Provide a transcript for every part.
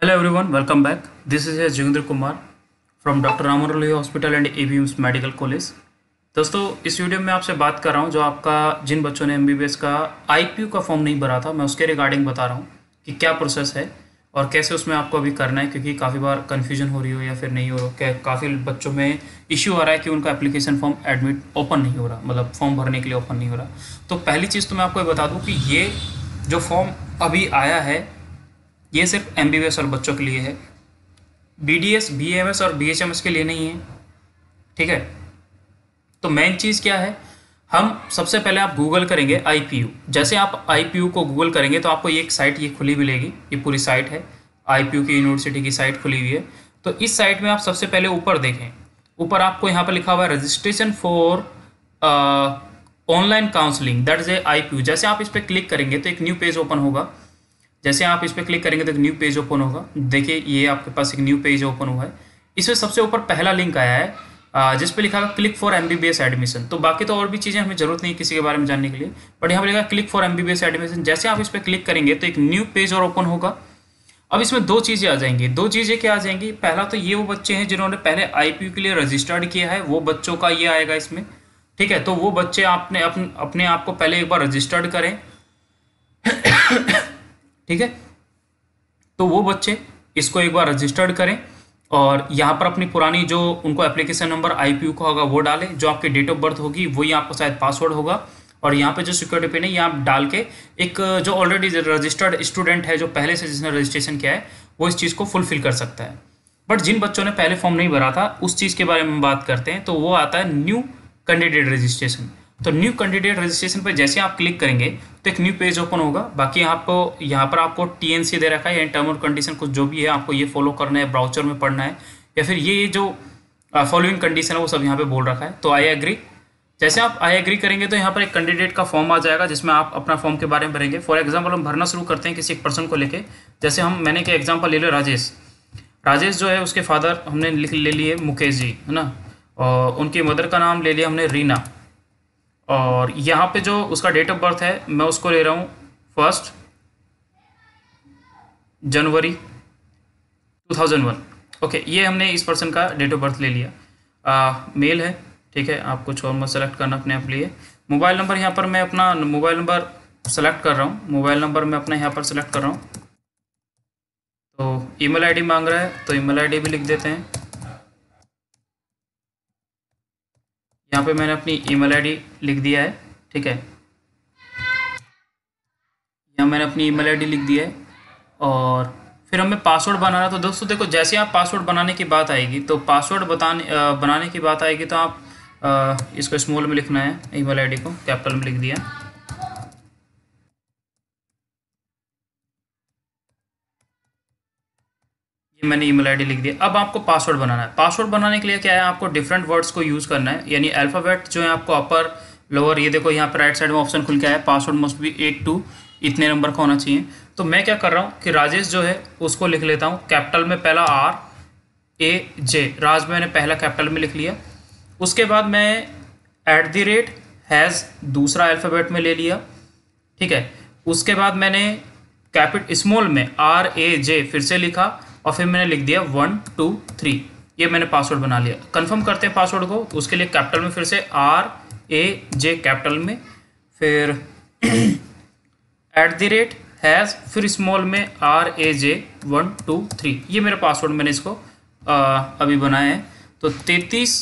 Hello everyone, welcome back. This is Jogendra Kumar from doctor Ram Manohar hospital and एवीएम्स medical college. दोस्तों, इस video में आपसे बात कर रहा हूं जो आपका जिन बच्चों ने एमबीबीएस का आईपीयू का फॉर्म नहीं भरा था, मैं उसके रिगार्डिंग बता रहा हूं कि क्या प्रोसेस है और कैसे उसमें आपको अभी करना है, क्योंकि काफ़ी बार कन्फ्यूजन हो रही हो या फिर नहीं हो रहा, काफ़ी बच्चों में इश्यू आ रहा है कि उनका एप्लीकेशन फॉर्म एडमिट ओपन नहीं हो रहा, मतलब फॉर्म भरने के लिए ओपन नहीं हो रहा। तो पहली चीज़ तो मैं आपको बता दूँ कि ये जो फॉर्म अभी आया है ये सिर्फ एमबीबीएस और बच्चों के लिए है, बीडीएस, बीएमएस और बीएचएमएस के लिए नहीं है। ठीक है, तो मेन चीज़ क्या है, हम सबसे पहले आप गूगल करेंगे आईपीयू। जैसे आप आईपीयू को गूगल करेंगे तो आपको एक साइट ये खुली मिलेगी, ये पूरी साइट है, आईपीयू की यूनिवर्सिटी की साइट खुली हुई है। तो इस साइट में आप सबसे पहले ऊपर देखें, ऊपर आपको यहाँ पर लिखा हुआ है registration for online counselling, that is a IPU. जैसे आप इस पर क्लिक करेंगे तो एक न्यू पेज ओपन होगा। जैसे आप इस पर क्लिक करेंगे तो एक न्यू पेज ओपन होगा। देखिए, ये आपके पास एक न्यू पेज ओपन हुआ है। इसमें सबसे ऊपर पहला लिंक आया है जिस पे लिखा है क्लिक फॉर एमबीबीएस एडमिशन। तो बाकी तो और भी चीज़ें हमें जरूरत नहीं किसी के बारे में जानने के लिए, बट यहाँ पर लिखा क्लिक फॉर एमबीबीएस एडमिशन। जैसे आप इस पर क्लिक करेंगे तो एक न्यू पेज और ओपन होगा। अब इसमें दो चीज़ें आ जाएंगी। दो चीज़ें क्या आ जाएंगी, पहला तो ये वो बच्चे हैं जिन्होंने पहले आईपीयू के लिए रजिस्टर्ड किया है, वो बच्चों का ये आएगा इसमें। ठीक है, तो वो बच्चे आपने अपने आप को पहले एक बार रजिस्टर्ड करें। ठीक है, तो वो बच्चे इसको एक बार रजिस्टर्ड करें और यहाँ पर अपनी पुरानी जो उनको एप्लीकेशन नंबर आईपीयू का होगा वो डालें, जो आपकी डेट ऑफ बर्थ होगी वही आपको शायद पासवर्ड होगा, और यहाँ पे जो सिक्योरिटी पिन है ये आप डाल के एक जो ऑलरेडी रजिस्टर्ड स्टूडेंट है, जो पहले से जिसने रजिस्ट्रेशन किया है, वो इस चीज़ को फुलफिल कर सकता है। बट जिन बच्चों ने पहले फॉर्म नहीं भरा था उस चीज़ के बारे में बात करते हैं, तो वो आता है न्यू कैंडिडेट रजिस्ट्रेशन। तो न्यू कैंडिडेट रजिस्ट्रेशन पर जैसे आप क्लिक करेंगे तो एक न्यू पेज ओपन होगा। बाकी आपको यहाँ पर आपको टीएनसी दे रखा है, यानी टर्म और कंडीशन कुछ जो भी है आपको ये फॉलो करना है, ब्राउचर में पढ़ना है, या फिर ये जो फॉलोइंग कंडीशन है वो सब यहाँ पे बोल रखा है। तो आई एग्री, जैसे आप आई एग्री करेंगे तो यहाँ पर एक कैंडिडेट का फॉर्म आ जाएगा जिसमें आप अपना फॉर्म के बारे में भरेंगे। फॉर एग्जाम्पल हम भरना शुरू करते हैं किसी एक पर्सन को लेके। जैसे मैंने क्या एग्जाम्पल ले लिया, राजेश जो है उसके फादर हमने ले लिए मुकेश जी, है ना, और उनकी मदर का नाम ले लिया हमने रीना, और यहाँ पे जो उसका डेट ऑफ बर्थ है मैं उसको ले रहा हूँ 1 जनवरी 2001। ओके, ये हमने इस पर्सन का डेट ऑफ बर्थ ले लिया। मेल है, ठीक है, आप कुछ और मत सेलेक्ट करना अपने आप लिए। मोबाइल नंबर यहाँ पर मैं अपना मोबाइल नंबर सेलेक्ट कर रहा हूँ, मोबाइल नंबर मैं अपना यहाँ पर सेलेक्ट कर रहा हूँ। तो ईमेल आईडी मांग रहा है तो ईमेल आईडी भी लिख देते हैं। यहाँ पे मैंने अपनी ईमेल आईडी लिख दिया है। ठीक है, यहाँ मैंने अपनी ईमेल आईडी लिख दिया है और फिर हमें पासवर्ड बनाना। तो दोस्तों देखो, जैसे आप पासवर्ड बनाने की बात आएगी तो पासवर्ड बनाने की बात आएगी तो आप इसको स्मॉल में लिखना है, ईमेल आईडी को कैपिटल में लिख दिया। ये मैंने ईमेल आईडी लिख दिया। अब आपको पासवर्ड बनाना है। पासवर्ड बनाने के लिए क्या है, आपको डिफरेंट वर्ड्स को यूज़ करना है, यानी अल्फ़ाबेट जो है आपको अपर लोअर, ये देखो यहाँ पर राइट साइड में ऑप्शन खुल के आया, पासवर्ड मस्ट बी 82 इतने नंबर का होना चाहिए। तो मैं क्या कर रहा हूँ कि राजेश जो है उसको लिख लेता हूँ कैपिटल में, पहला RAJ, राज मैंने पहला कैपिटल में लिख लिया। उसके बाद मैं @ दूसरा अल्फ़ाबेट में ले लिया। ठीक है, उसके बाद मैंने स्मॉल में RAJ फिर से लिखा और फिर मैंने लिख दिया 1 2 3। ये मैंने पासवर्ड बना लिया। कंफर्म करते हैं पासवर्ड को, उसके लिए कैपिटल में फिर से RAJ कैपिटल में, फिर @ फिर स्मॉल में RAJ 1 2 3। ये मेरा पासवर्ड मैंने इसको अभी बनाया है। तो 33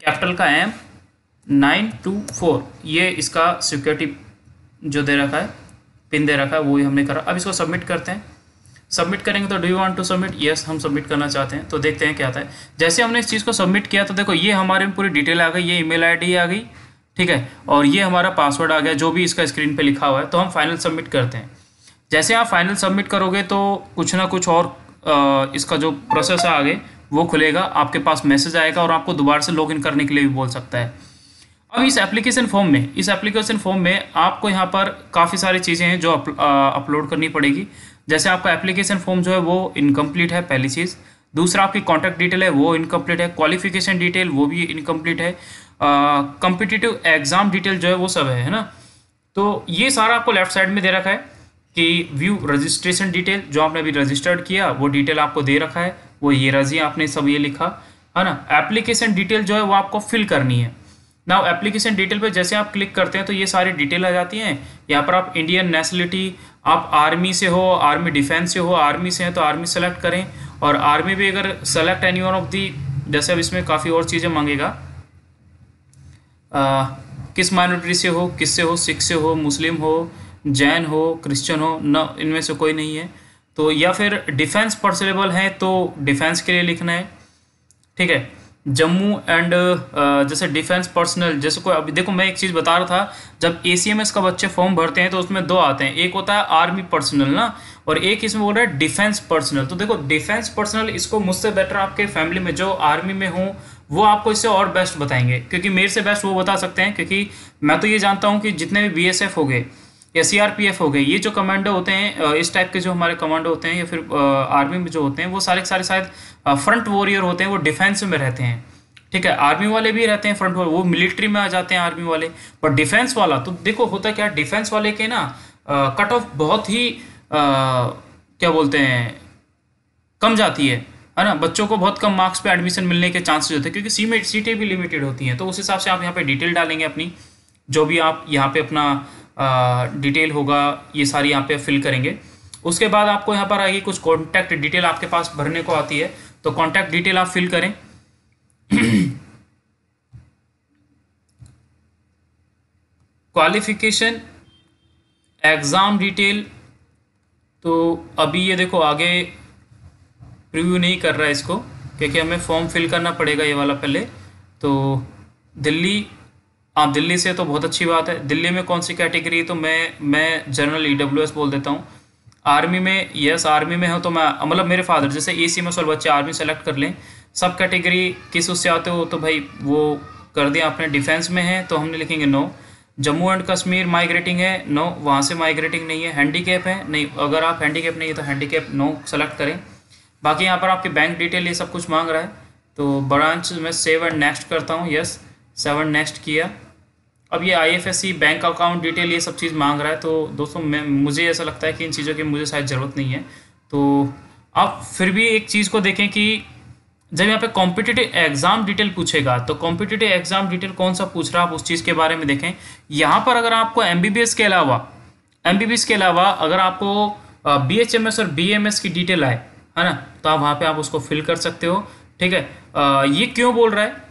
कैपिटल का M 924, ये इसका सिक्योरिटी जो दे रखा है, पिन दे रखा है, वो ही हमने करा। अब इसको सबमिट करते हैं। सबमिट करेंगे तो do you want to submit, yes हम सबमिट करना चाहते हैं। तो देखते हैं क्या आता है। जैसे हमने इस चीज़ को सबमिट किया तो देखो ये हमारे में पूरी डिटेल आ गई, ये ईमेल आईडी आ गई, ठीक है, और ये हमारा पासवर्ड आ गया जो भी इसका स्क्रीन पे लिखा हुआ है। तो हम फाइनल सबमिट करते हैं। जैसे आप फाइनल सबमिट करोगे तो कुछ ना कुछ और इसका जो प्रोसेस है आगे वो खुलेगा, आपके पास मैसेज आएगा और आपको दोबारा से लॉगिन करने के लिए भी बोल सकता है। अब इस एप्लीकेशन फॉर्म में आपको यहाँ पर काफ़ी सारी चीज़ें हैं जो अपलोड करनी पड़ेगी। जैसे आपका एप्लीकेशन फॉर्म जो है वो इनकम्प्लीट है, पहली चीज़। दूसरा, आपकी कॉन्टैक्ट डिटेल है वो इनकम्प्लीट है। क्वालिफिकेशन डिटेल वो भी इनकम्प्लीट है। कॉम्पिटिटिव एग्जाम डिटेल जो है वो सब है ना। तो ये सारा आपको लेफ्ट साइड में दे रखा है। कि व्यू रजिस्ट्रेशन डिटेल, जो आपने अभी रजिस्टर्ड किया वो डिटेल आपको दे रखा है, वो ये रजी आपने सब ये लिखा है ना। एप्लीकेशन डिटेल जो है वो आपको फिल करनी है। नाउ एप्लीकेशन डिटेल पे जैसे आप क्लिक करते हैं तो ये सारी डिटेल आ जाती हैं। यहाँ पर आप इंडियन नेशनलिटी, आप आर्मी से हो, आर्मी डिफेंस से हो, आर्मी से हैं तो आर्मी सेलेक्ट करें, और आर्मी भी अगर select any one of the, जैसे अब इसमें काफ़ी और चीज़ें मांगेगा, किस माइनॉरिटी से हो, किससे हो, सिख से हो, मुस्लिम हो, जैन हो, क्रिश्चियन हो, न इनमें से कोई नहीं है तो, या फिर डिफेंस पर्सनेबल है तो डिफेंस के लिए लिखना है, ठीक है। जम्मू एंड जैसे डिफेंस पर्सनल, जैसे कोई, अभी देखो मैं एक चीज़ बता रहा था, जब ACMS का बच्चे फॉर्म भरते हैं तो उसमें दो आते हैं, एक होता है आर्मी पर्सनल ना, और एक इसमें बोल रहा है डिफेंस पर्सनल। तो देखो डिफेंस पर्सनल, इसको मुझसे बेटर आपके फैमिली में जो आर्मी में हो वो आपको इससे और बेस्ट बताएंगे, क्योंकि मेरे से बेस्ट वो बता सकते हैं, क्योंकि मैं तो ये जानता हूँ कि जितने भी BSF हो गए या CRPF हो गए, ये जो कमांडो होते हैं, इस टाइप के जो हमारे कमांडो होते हैं, या फिर आर्मी में जो होते हैं, वो सारे के सारे शायद फ्रंट वॉरियर होते हैं, वो डिफेंस में रहते हैं, ठीक है। आर्मी वाले भी रहते हैं फ्रंट वॉरियर, वो मिलिट्री में आ जाते हैं आर्मी वाले, पर डिफेंस वाला तो देखो होता क्या, डिफेंस वाले के ना कट ऑफ बहुत ही क्या बोलते हैं, कम जाती है ना। बच्चों को बहुत कम मार्क्स पे एडमिशन मिलने के चांसेस होते हैं, क्योंकि सीटें भी लिमिटेड होती हैं। तो उस हिसाब से आप यहाँ पे डिटेल डालेंगे अपनी, जो भी आप यहाँ पे अपना डिटेल होगा ये सारी यहाँ पे फिल करेंगे। उसके बाद आपको यहाँ पर आएगी कुछ कॉन्टैक्ट डिटेल आपके पास भरने को आती है, तो कॉन्टैक्ट डिटेल आप फिल करें। क्वालिफिकेशन, एग्ज़ाम डिटेल, तो अभी ये देखो आगे प्रीव्यू नहीं कर रहा है इसको, क्योंकि हमें फॉर्म फिल करना पड़ेगा ये वाला पहले। तो दिल्ली, आप दिल्ली से तो बहुत अच्छी बात है। दिल्ली में कौन सी कैटेगरी, तो मैं जनरल EWS बोल देता हूँ। आर्मी में, यस आर्मी में हो तो मैं, मतलब मेरे फादर जैसे ACMS वाले बच्चे आर्मी सेलेक्ट कर लें। सब कैटेगरी किस उससे आते हो, तो भाई वो कर दिया आपने। डिफेंस में है तो हमने लिखेंगे no. Jammu and Kashmir migrating है, नो, वहाँ से माइग्रेटिंग नहीं है। हैंडीकैप है, नहीं, अगर आप हैंडीकैप नहीं है तो हैंडीकैप नो सेलेक्ट करें। बाकी यहाँ पर आपके बैंक डिटेल ये सब कुछ मांग रहा है, तो ब्रांच में सेव एंड नेक्स्ट करता हूँ, यस, सेव एंड नेक्स्ट किया। अब ये IFSC बैंक अकाउंट डिटेल ये सब चीज़ मांग रहा है, तो दोस्तों मुझे ऐसा लगता है कि इन चीज़ों की मुझे शायद ज़रूरत नहीं है। तो आप फिर भी एक चीज़ को देखें कि जब यहाँ पे कॉम्पिटिटिव एग्जाम डिटेल पूछेगा, तो कॉम्पिटिटिव एग्जाम डिटेल कौन सा पूछ रहा है, आप उस चीज़ के बारे में देखें। यहाँ पर अगर आपको MBBS के अलावा अगर आपको BHMS और BMS की डिटेल आए, है ना, तो आप वहाँ पे आप उसको फिल कर सकते हो, ठीक है। ये क्यों बोल रहा है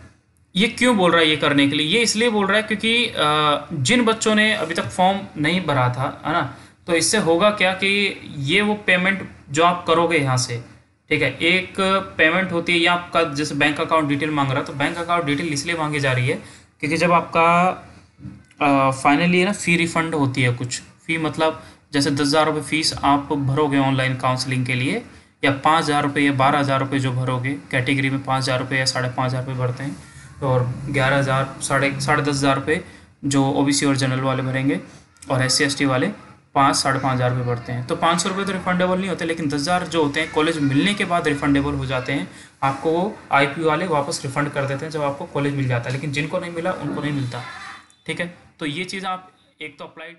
ये करने के लिए, ये इसलिए बोल रहा है क्योंकि जिन बच्चों ने अभी तक फॉर्म नहीं भरा था, है ना, तो इससे होगा क्या कि ये वो पेमेंट जो आप करोगे यहाँ से, ठीक है, एक पेमेंट होती है, ये आपका जैसे बैंक अकाउंट डिटेल मांग रहा है, तो बैंक अकाउंट डिटेल इसलिए मांगी जा रही है क्योंकि जब आपका फाइनली ना फ़ी रिफंड होती है, कुछ फ़ी मतलब जैसे 10,000 रुपये फ़ीस आप भरोगे ऑनलाइन काउंसलिंग के लिए, या 5,000 रुपये या 12,000 रुपये जो भरोगे, कैटेगरी में 5,000 रुपये या 5,500 रुपये भरते हैं, और 11,000 साढ़े 10,500 रुपये जो OBC और जनरल वाले भरेंगे, और SC ST वाले 5,000-5,500 रुपये भरते हैं। तो 500 रुपये तो रिफंडेबल नहीं होते, लेकिन 10,000 जो होते हैं कॉलेज मिलने के बाद रिफंडेबल हो जाते हैं। आपको वो IP वाले वापस रिफंड कर देते हैं जब आपको कॉलेज मिल जाता है, लेकिन जिनको नहीं मिला उनको नहीं मिलता, ठीक है। तो ये चीज़ आप एक तो अप्लाई